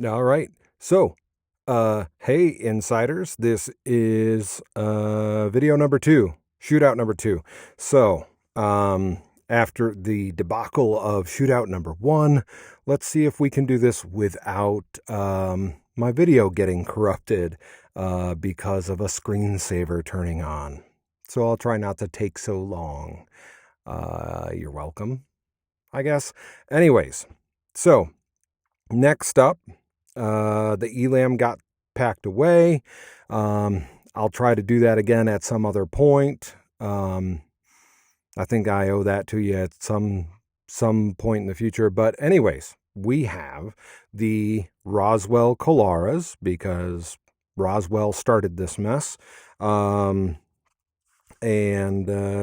All right. So, hey, insiders, this is video number two, shootout number two. So, after the debacle of shootout number one, let's see if we can do this without my video getting corrupted because of a screensaver turning on. So, I'll try not to take so long. You're welcome, I guess. Anyways, so next up. The ELAM got packed away. I'll try to do that again at some other point. I think I owe that to you at some point in the future. But anyways, we have the Roswell Colares because Roswell started this mess. And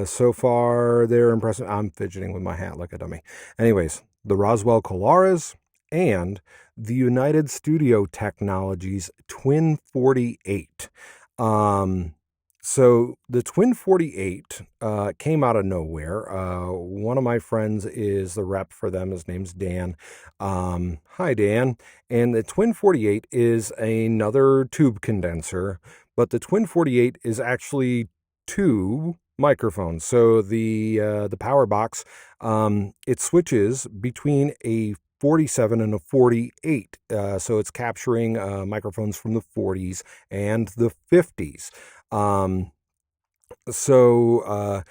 so far they're impressive. I'm fidgeting with my hat like a dummy. Anyways, the Roswell Colares and the United Studio Technologies Twin 48. So the Twin 48 came out of nowhere. One of my friends is the rep for them. His name's Dan. Hi, Dan. And the Twin 48 is another tube condenser, but the Twin 48 is actually two microphones. So the power box, it switches between a 47 and a 48. So it's capturing microphones from the 40s and the 50s. So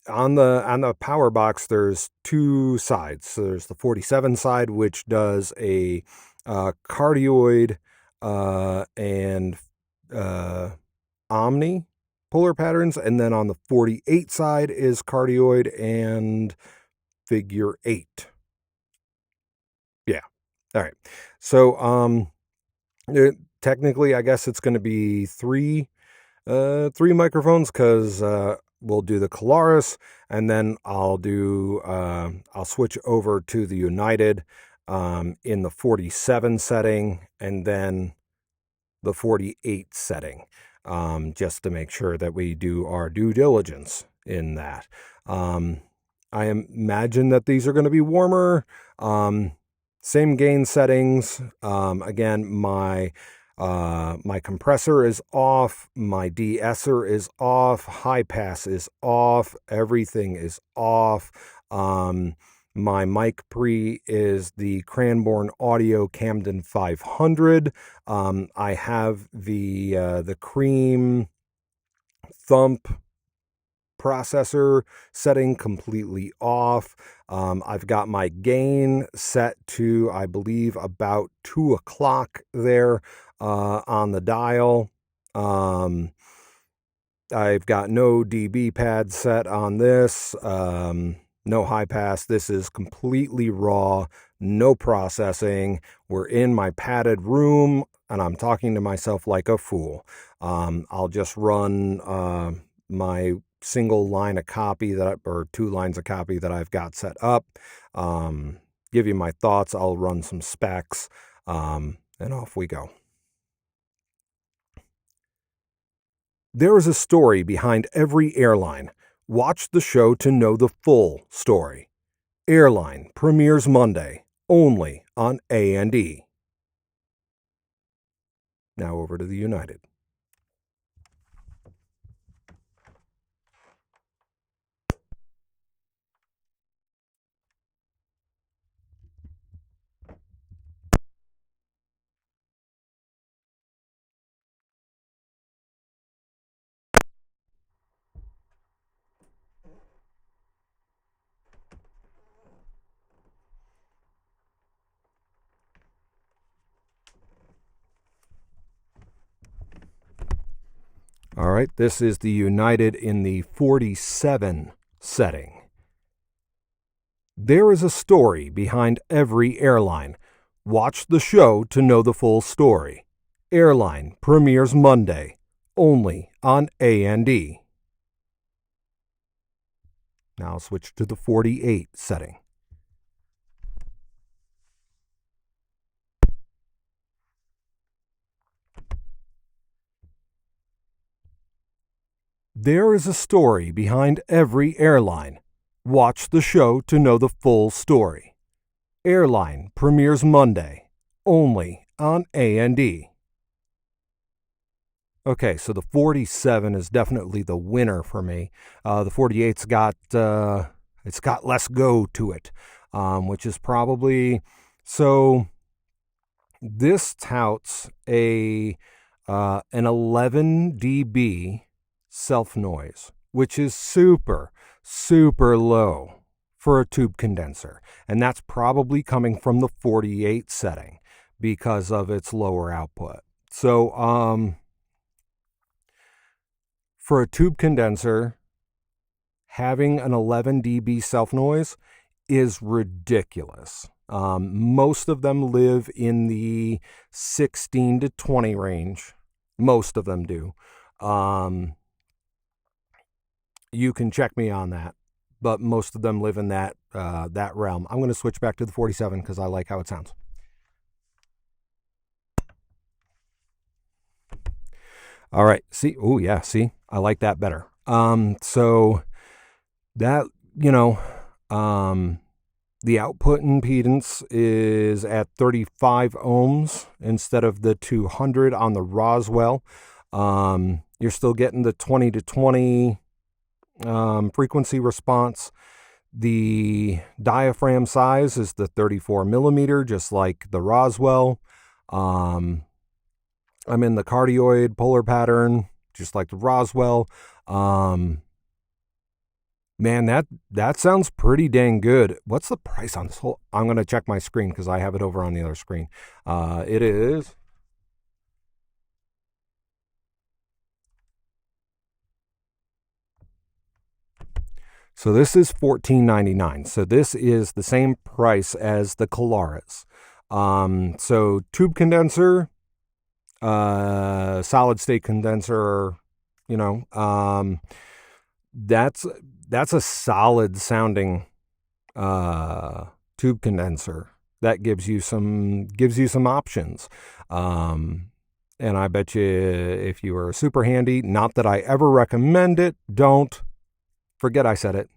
on the power box, there's two sides. So there's the 47 side, which does a cardioid and omni polar patterns, and then on the 48 side is cardioid and figure 8. Yeah. All right. So technically I guess it's going to be three microphones because we'll do the Colares, and then I'll switch over to the United in the 47 setting, and then the 48 setting, just to make sure that we do our due diligence in that. I imagine that these are going to be warmer. Same gain settings. Again, my compressor is off. My de-esser is off. High pass is off. Everything is off. My mic pre is the Cranbourne Audio Camden 500. I have the Cream Thump processor setting completely off. I've got my gain set to, I believe, about 2 o'clock there on the dial. I've got no dB pad set on this. No high pass. This is completely raw, no processing. We're in my padded room, and I'm talking to myself like a fool. I'll just run my single line of copy or 2 lines of copy that I've got set up. Give you my thoughts. I'll run some specs, and off we go. There is a story behind every airline. Watch the show to know the full story. Airline premieres Monday, only on A&E. Now over to the United. All right, this is the United in the 47 setting. There is a story behind every airline. Watch the show to know the full story. Airline premieres Monday, only on A&E. Now I'll switch to the 48 setting. There is a story behind every airline. Watch the show to know the full story. Airline premieres Monday, only on A&E. Okay, so the 47 is definitely the winner for me. The 48's got it's got less go to it, which is probably so. This touts an 11 dB self noise, which is super low for a tube condenser, and that's probably coming from the 48 setting because of its lower output. So for a tube condenser, having an 11 dB self noise is ridiculous. Most of them live in the 16 to 20 range. Most of them do. You can check me on that, but most of them live in that realm. I'm going to switch back to the 47 because I like how it sounds. All right. See? Oh, yeah. See? I like that better. So that, the output impedance is at 35 ohms instead of the 200 on the Roswell. You're still getting the 20 to 20 frequency response. The diaphragm size is the 34 millimeter, just like the Roswell. I'm in the cardioid polar pattern, just like the Roswell. Man, that sounds pretty dang good. What's the price on this whole? I'm going to check my screen because I have it over on the other screen. It is. So this is $14.99. So this is the same price as the Colares. So tube condenser, solid state condenser, that's a solid sounding tube condenser that gives you some options. And I bet you if you are super handy, not that I ever recommend it, don't forget I said it.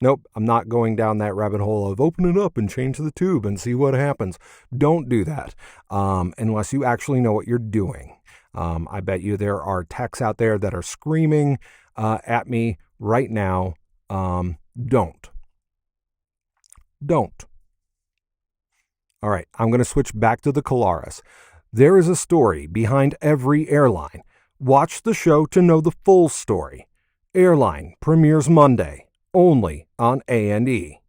Nope, I'm not going down that rabbit hole of open it up and change the tube and see what happens. Don't do that unless you actually know what you're doing. I bet you there are techs out there that are screaming at me right now. Don't. All right, I'm going to switch back to the Colares. There is a story behind every airline. Watch the show to know the full story. Airline premieres Monday, only on A&E.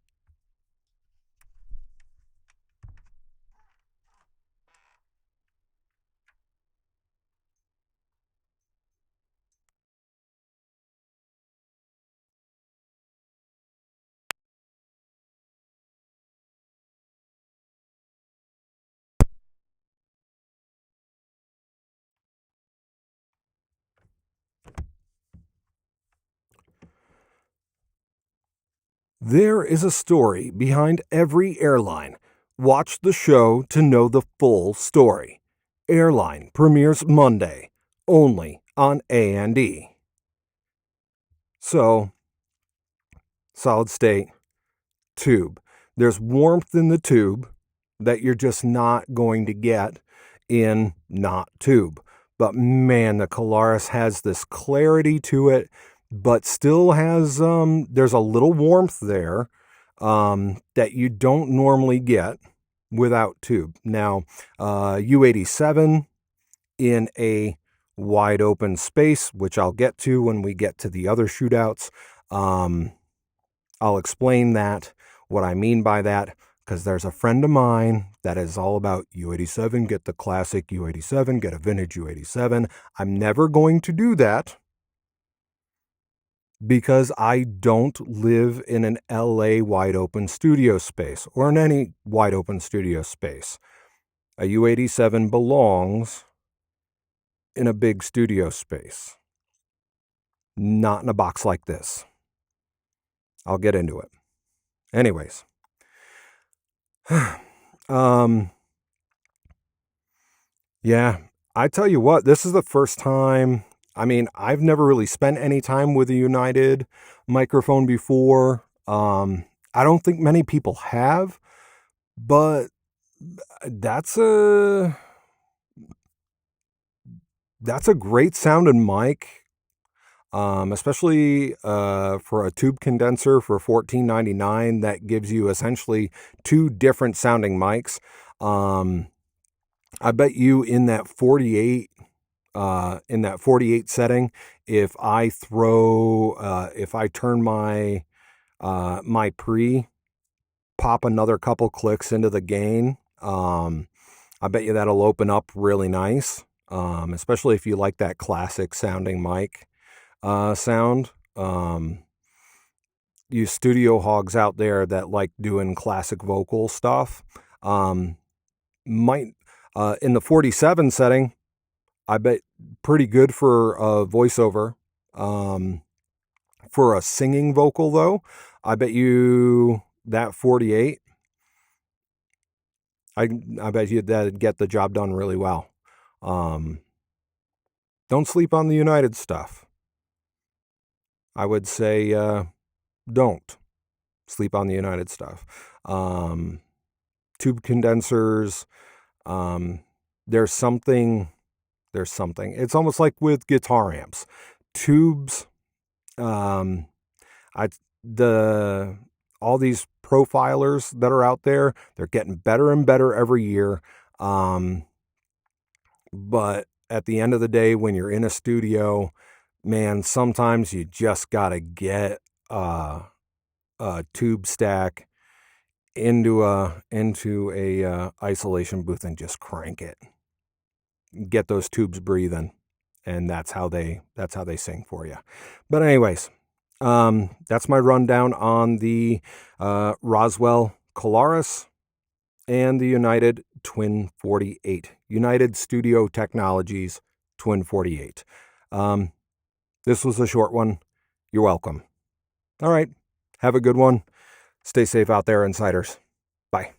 There is a story behind every airline. Watch the show to know the full story. Airline premieres Monday, only on A&E. So, solid state, tube. There's warmth in the tube that you're just not going to get in not tube. But man, the Colares has this clarity to it, but still has there's a little warmth there that you don't normally get without tube. Now, U87 in a wide open space, which I'll get to when we get to the other shootouts. I'll explain that, what I mean by that, because there's a friend of mine that is all about U87, get the classic U87, get a vintage U87. I'm never going to do that because I don't live in an LA wide open studio space or in any wide open studio space. A U87 belongs in a big studio space, not in a box like this. I'll get into it. Anyways. Yeah, I tell you what, this is the first time. I mean, I've never really spent any time with a United microphone before. I don't think many people have, but That's a that's a great sounding mic. Especially for a tube condenser for $14.99, that gives you essentially two different sounding mics. I bet you in that 48 setting, if I turn my pre, pop another couple clicks into the gain, I bet you that'll open up really nice. Especially if you like that classic sounding mic sound. You studio hogs out there that like doing classic vocal stuff, um, might in the 47 setting, I bet pretty good for a voiceover. For a singing vocal though, I bet you that 48, I I bet you that'd get the job done really well. Um, don't sleep on the United stuff. I would say don't sleep on the United stuff. Um, Tube condensers. Um, there's something. There's something. It's almost like with guitar amps, tubes. Um, I the all these profilers that are out there, they're getting better and better every year. But at the end of the day, when you're in a studio, man, sometimes you just gotta get a tube stack into a isolation booth and just crank it. Get those tubes breathing, and that's how they sing for you. But anyways, that's my rundown on the Roswell Colares and the United Twin 48, United Studio Technologies Twin 48. This was a short one. You're welcome. All right, have a good one. Stay safe out there, insiders. Bye.